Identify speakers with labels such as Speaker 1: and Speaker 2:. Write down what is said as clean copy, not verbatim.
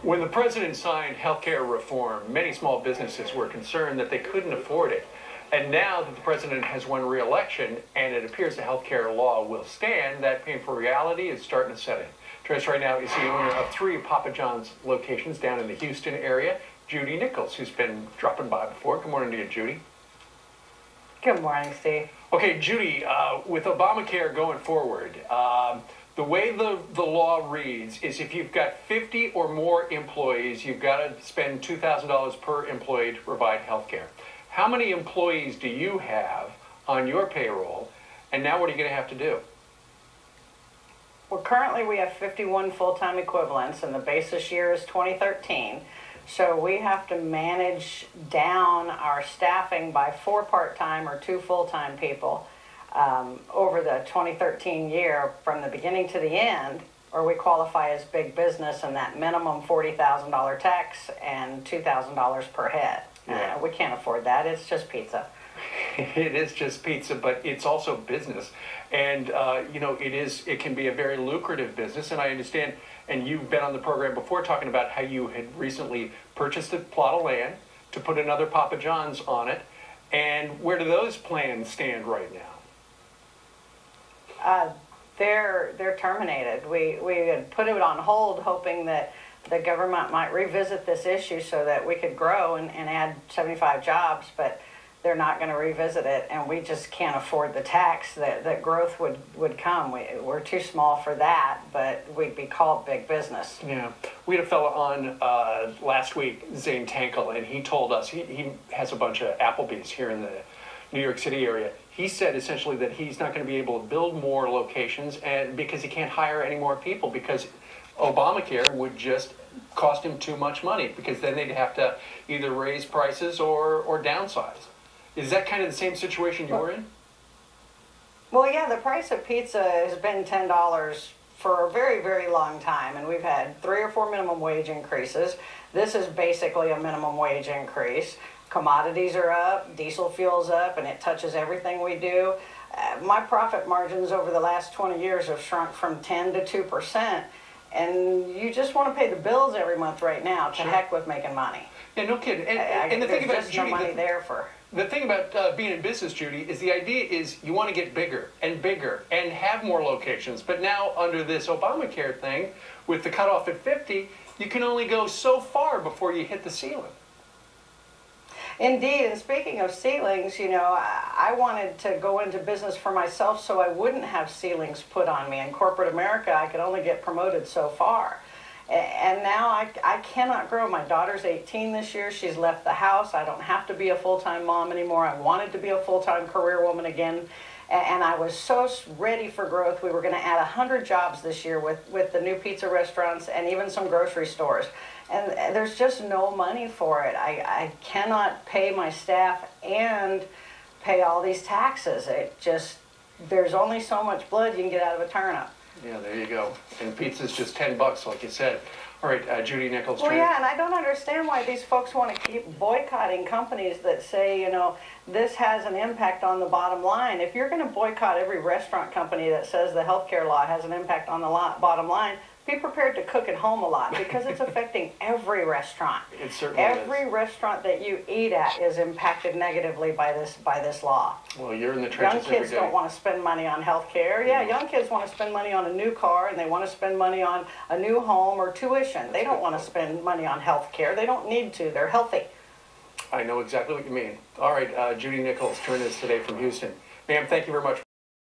Speaker 1: When the president signed healthcare reform, many small businesses were concerned that they couldn't afford it. And now that the president has won re-election and it appears the healthcare law will stand, that painful reality is starting to set in. Joining us right now is the owner of 3 Papa John's locations down in the Houston area, Judy Nichols, who's been dropping by before. Good morning to you, Judy.
Speaker 2: Good morning, Steve.
Speaker 1: Okay, Judy, with Obamacare going forward, the way the law reads is if you've got 50 or more employees, you've got to spend $2,000 per employee to provide health care. How many employees do you have on your payroll, and now what are you going to have to do?
Speaker 2: Well, currently we have 51 full-time equivalents, and the basis year is 2013. So we have to manage down our staffing by 4 part-time or 2 full-time people over the 2013 year from the beginning to the end, or we qualify as big business, and that minimum $40,000 tax and $2,000 per head.
Speaker 1: Yeah.
Speaker 2: We can't afford that. It's just pizza.
Speaker 1: It is just pizza, but it's also business. And, you know, it can be a very lucrative business. And I understand, and you've been on the program before talking about how you had recently purchased a plot of land to put another Papa John's on it. And where do those plans stand right now?
Speaker 2: They're terminated. We had put it on hold hoping that the government might revisit this issue so that we could grow and add 75 jobs, but they're not going to revisit it, and we just can't afford the tax that growth would come. We're too small for that, but we'd be called big business.
Speaker 1: Yeah. We had a fella on last week, Zane Tankel, and he told us, he has a bunch of Applebee's here in the New York City area. He said essentially that he's not going to be able to build more locations and because he can't hire any more people because Obamacare would just cost him too much money because then they'd have to either raise prices or downsize. Is that kind of the same situation you're in?
Speaker 2: Well, yeah, the price of pizza has been $10 for a very, very long time, and we've had 3 or 4 minimum wage increases. This is basically a minimum wage increase. Commodities are up, diesel fuel's up, and it touches everything we do. My profit margins over the last 20 years have shrunk from 10 to 2%, and you just want to pay the bills every month right now. To heck with making money.
Speaker 1: Yeah, no kidding. And the thing about
Speaker 2: just
Speaker 1: Judy,
Speaker 2: no money there for.
Speaker 1: The thing about being in business, Judy, is the idea is you want to get bigger and bigger and have more locations. But now under this Obamacare thing, with the cutoff at 50, you can only go so far before you hit the ceiling.
Speaker 2: Indeed, and speaking of ceilings, you know, I wanted to go into business for myself so I wouldn't have ceilings put on me. In corporate America, I could only get promoted so far. And now I cannot grow. My daughter's 18 this year. She's left the house. I don't have to be a full-time mom anymore. I wanted to be a full-time career woman again. And I was so ready for growth. We were going to add 100 jobs this year with the new pizza restaurants and even some grocery stores. And there's just no money for it. I cannot pay my staff and pay all these taxes. There's only so much blood you can get out of a turnip.
Speaker 1: Yeah, there you go. And pizza's just $10, like you said. All right, Judy Nichols.
Speaker 2: Well, yeah, and I don't understand why these folks want to keep boycotting companies that say, you know, this has an impact on the bottom line. If you're going to boycott every restaurant company that says the healthcare law has an impact on the bottom line, be prepared to cook at home a lot because it's affecting every restaurant.
Speaker 1: It certainly
Speaker 2: every restaurant that you eat at is impacted negatively by this law.
Speaker 1: Well, you're in the trenches every day.
Speaker 2: Young kids don't want to spend money on health care. Yeah, young kids want to spend money on a new car and they want to spend money on a new home or tuition. They don't want to spend money on health care. They don't need to. They're healthy.
Speaker 1: I know exactly what you mean. All right, Judy Nichols joining us today from Houston. Ma'am, thank you very much.